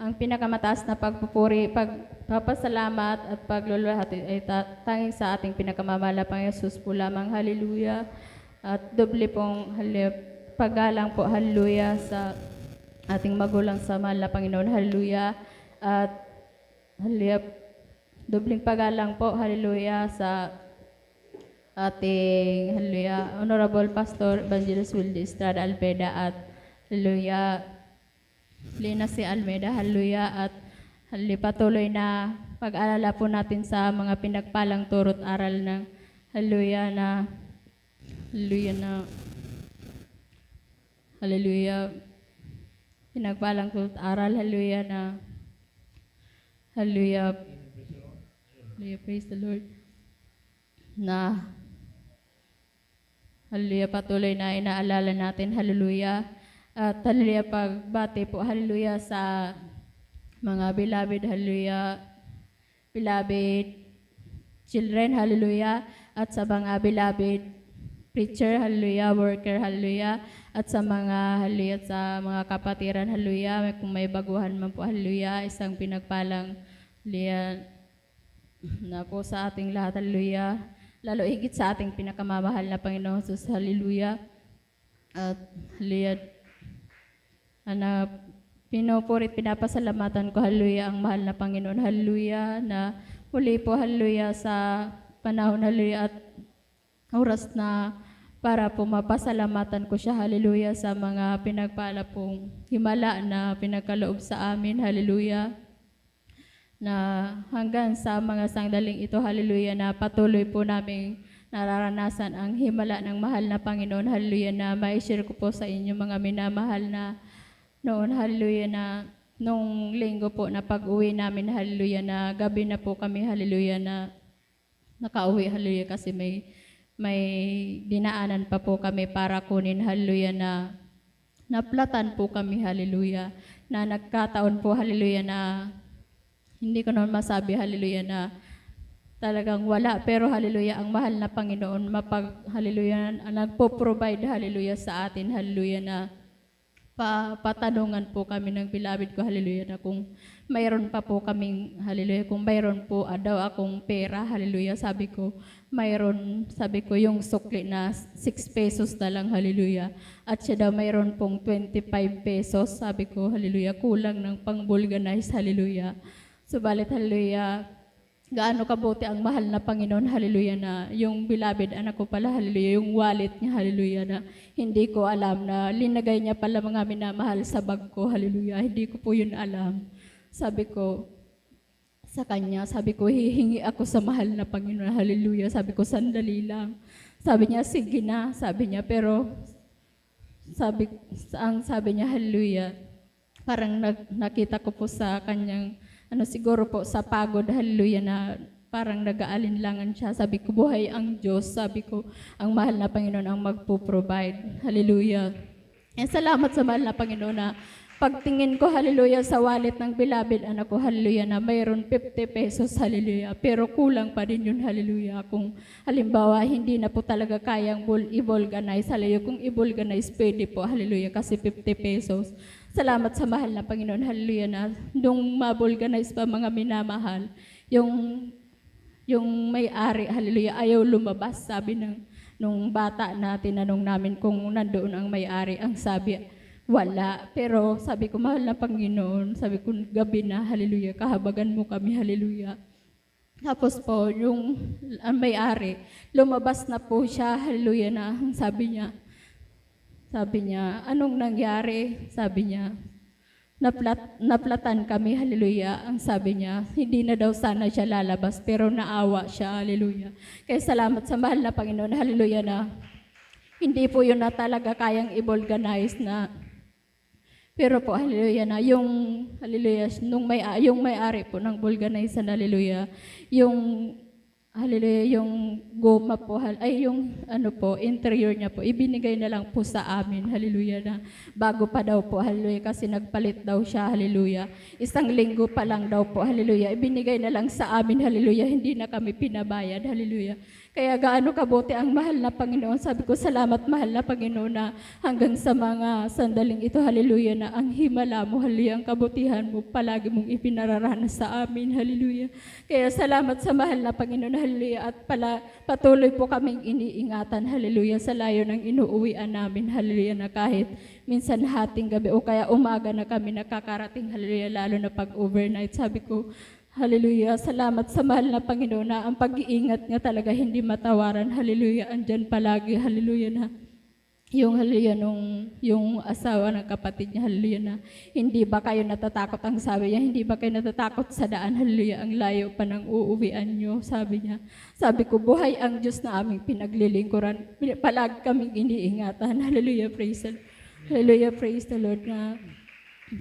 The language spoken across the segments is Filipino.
ang pinakamataas na pagpupuri, pagpapasalamat at pagluluhati ay tanging sa ating pinakamamahal na Panginoon Jesus po lamang. Hallelujah. At doble pong paggalang po, hallelujah, sa ating magulang sa mahal na Panginoon. Hallelujah. At hallelujah, dobling paggalang po, hallelujah, sa ating, hallelujah, Honorable Pastor Evangelist Wilde Estrada Alpeda at hallelujah, Lina C. Almeida, hallelujah, at hallelujah, patuloy na pag-alala po natin sa mga pinagpalang turo't aral ng hallelujah na hallelujah, pinagpalang turo't aral, hallelujah na hallelujah, hallelujah, praise the Lord, na hallelujah, patuloy na inaalala natin, hallelujah. At hallelujah, pagbati po, hallelujah, sa mga beloved, hallelujah, beloved children, hallelujah, at sa mga beloved preacher, hallelujah, worker, hallelujah, at sa mga, hallelujah, sa mga kapatiran, hallelujah, kung may baguhan man po, hallelujah, isang pinagpalang, hallelujah, na po sa ating lahat, hallelujah, lalo higit sa ating pinakamamahal na Panginoon Jesus, hallelujah. At hallelujah, na pinupurit, pinapasalamatan ko, hallelujah, ang mahal na Panginoon, hallelujah, na muli po, hallelujah, sa panahon, hallelujah, at oras na para po mapasalamatan ko siya, hallelujah, sa mga pinagpala pong himala na pinagkaloob sa amin, hallelujah, na hanggang sa mga sangdaling ito, hallelujah, na patuloy po namin nararanasan ang himala ng mahal na Panginoon, hallelujah, na ma-share ko po sa inyo mga minamahal na noon, hallelujah, na nung linggo po na pag-uwi namin, hallelujah, na gabi na po kami, hallelujah, na nakauwi, hallelujah, kasi may dinaanan pa po kami para kunin, hallelujah, na naplatan po kami, hallelujah, na nagkataon po, hallelujah, na hindi ko naman masabi, hallelujah, na talagang wala, pero hallelujah, ang mahal na Panginoon, hallelujah, nagpo-provide, hallelujah, sa atin, hallelujah, na patanungan po kami ng beloved ko, hallelujah, na kung mayroon pa po kaming, hallelujah, kung mayroon po daw akong pera, hallelujah, sabi ko, mayroon, sabi ko, yung sukli na 6 pesos na lang, hallelujah, at siya daw mayroon pong 25 pesos, sabi ko, hallelujah, kulang ng pang-vulganize, hallelujah. Subalit, hallelujah, gaano kabuti ang mahal na Panginoon, hallelujah, na yung beloved anak ko pala, hallelujah, yung wallet niya, hallelujah, na hindi ko alam na linagay niya pala mga minamahal sa bag ko, hallelujah, hindi ko po yun alam. Sabi ko sa kanya, sabi ko, hihingi ako sa mahal na Panginoon, hallelujah, sabi ko, sandali lang. Sabi niya, sige na, sabi niya, pero sabi niya, hallelujah, parang nakita ko po sa kanyang, siguro po sa pagod, hallelujah, na parang nag-aalinlangan siya. Sabi ko, buhay ang Diyos. Sabi ko, ang mahal na Panginoon ang magpo-provide. Hallelujah. And salamat sa mahal na Panginoon na pagtingin ko, hallelujah, sa wallet ng beloved anak ko, hallelujah, na mayroon 50 pesos, hallelujah, pero kulang pa din yun, hallelujah. Kung halimbawa, hindi na po talaga kayang i-vulganize, hallelujah, kung i-vulganize, pwede po, hallelujah, kasi 50 pesos. Salamat sa mahal na Panginoon, hallelujah, na nung ma-vulganize pa mga minamahal, yung may-ari, hallelujah, ayaw lumabas, sabi nung bata na tinanong namin kung nandoon ang may-ari, ang sabi, wala. Pero sabi ko, mahal na Panginoon, sabi ko, gabi na, hallelujah, kahabagan mo kami, hallelujah. Tapos po, yung may-ari, lumabas na po siya, hallelujah, na sabi niya, anong nangyari? Sabi niya, naplatan kami, hallelujah. Ang sabi niya, hindi na daw sana siya lalabas, pero naawa siya, hallelujah. Kaya salamat sa mahal na Panginoon, hallelujah, na hindi po yun na talaga kayang i-vulganize na. Pero po, hallelujah, na yung, hallelujah, yung may-ari po ng vulganize, hallelujah, hallelujah, yung goma po, yung interior niya po, ibinigay na lang po sa amin, hallelujah, na bago pa daw po, hallelujah, kasi nagpalit daw siya, hallelujah. Isang linggo pa lang daw po, hallelujah, ibinigay na lang sa amin, hallelujah, hindi na kami pinabayad, hallelujah. Kaya gaano kabuti ang mahal na Panginoon. Sabi ko, salamat mahal na Panginoon na hanggang sa mga sandaling ito, hallelujah, na ang himala mo, hallelujah, ang kabutihan mo, palagi mong ipinararanas sa amin, hallelujah. Kaya salamat sa mahal na Panginoon, hallelujah, at patuloy po kaming iniingatan, hallelujah, sa layo ng inuuwian namin, hallelujah, na kahit minsan hating gabi o kaya umaga na kami nakakarating, hallelujah, lalo na pag overnight. Sabi ko, hallelujah, salamat sa mahal na Panginoon na ang pag-iingat niya talaga hindi matawaran. Hallelujah, andyan palagi. Hallelujah na yung hallelujah yung asawa ng kapatid niya. Hallelujah na hindi ba kayo natatakot, ang sabi niya, hindi ba kayo natatakot sa daan? Hallelujah, ang layo pa ng uuwian niyo, sabi niya. Sabi ko, buhay ang Diyos na aming pinaglilingkuran. Palagi kaming iniingatan. Hallelujah, praise the Lord. Hallelujah, praise the Lord na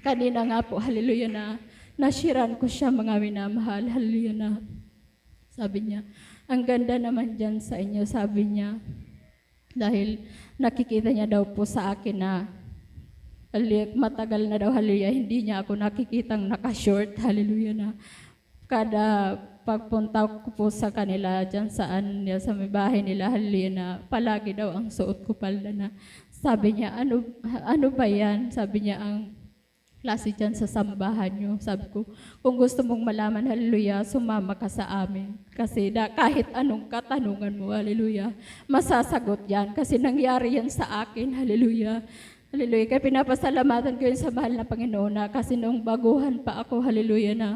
kanina nga po, hallelujah, na nashiran ko siya, mga minamahal, hallelujah, na sabi niya, ang ganda naman dyan sa inyo, sabi niya, dahil nakikita niya daw po sa akin na matagal na daw, hallelujah, hindi niya ako nakikitang nakashort, hallelujah, na kada pagpunta ko po sa kanila dyan sa may bahay nila, hallelujah, na palagi daw ang suot ko palda na, sabi niya, ano ba yan? Sabi niya, ang klase dyan sa sambahan nyo. Sabi ko, kung gusto mong malaman, hallelujah, sumama ka sa amin. Kasi kahit anong katanungan mo, hallelujah, masasagot yan. Kasi nangyari yan sa akin, hallelujah. Hallelujah. Kaya pinapasalamatan ko yun sa mahal na Panginoon na kasi nung baguhan pa ako, hallelujah, na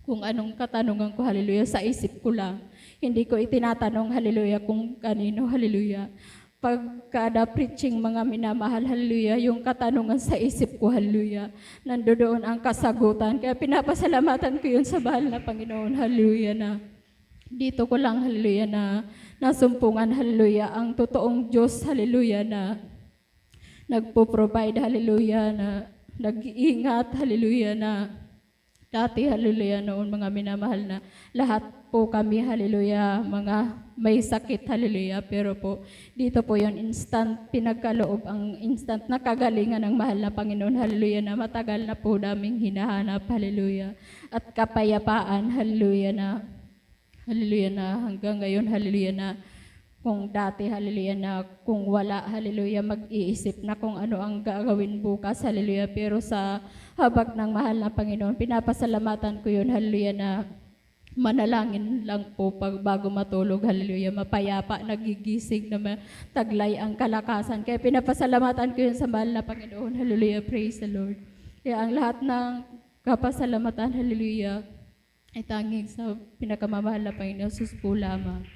kung anong katanungan ko, hallelujah, sa isip ko lang. Hindi ko itinatanong, hallelujah, kung kanino, hallelujah. Pagkada preaching, mga minamahal, hallelujah, yung katanungan sa isip ko, hallelujah, nandoon ang kasagutan. Kaya pinapasalamatan ko yun sa bahal na Panginoon, hallelujah, na dito ko lang, hallelujah, na nasumpungan, hallelujah, ang totoong Diyos, hallelujah, na nagpo-provide, hallelujah, na nag-iingat, hallelujah, na dati, hallelujah, noon mga minamahal na lahat po kami, hallelujah, mga may sakit, hallelujah, pero po dito po yon instant pinagkaloob, ang instant na kagalingan ng mahal na Panginoon, hallelujah, na matagal na po daming hinahanap, hallelujah, at kapayapaan, hallelujah, na hanggang ngayon, hallelujah, na kung dati, hallelujah, na kung wala, hallelujah, mag-iisip na kung ano ang gagawin bukas, hallelujah, pero sa habag ng mahal na Panginoon, pinapasalamatan ko yun, hallelujah, na manalangin lang po pag bago matulog, hallelujah, mapayapa, nagigising na taglay ang kalakasan. Kaya pinapasalamatan ko yun sa mahal na Panginoon, hallelujah, praise the Lord. Kaya ang lahat ng kapasalamatan, hallelujah, ay tanging sa pinakamamahal na Panginoon, Jesus po lamang.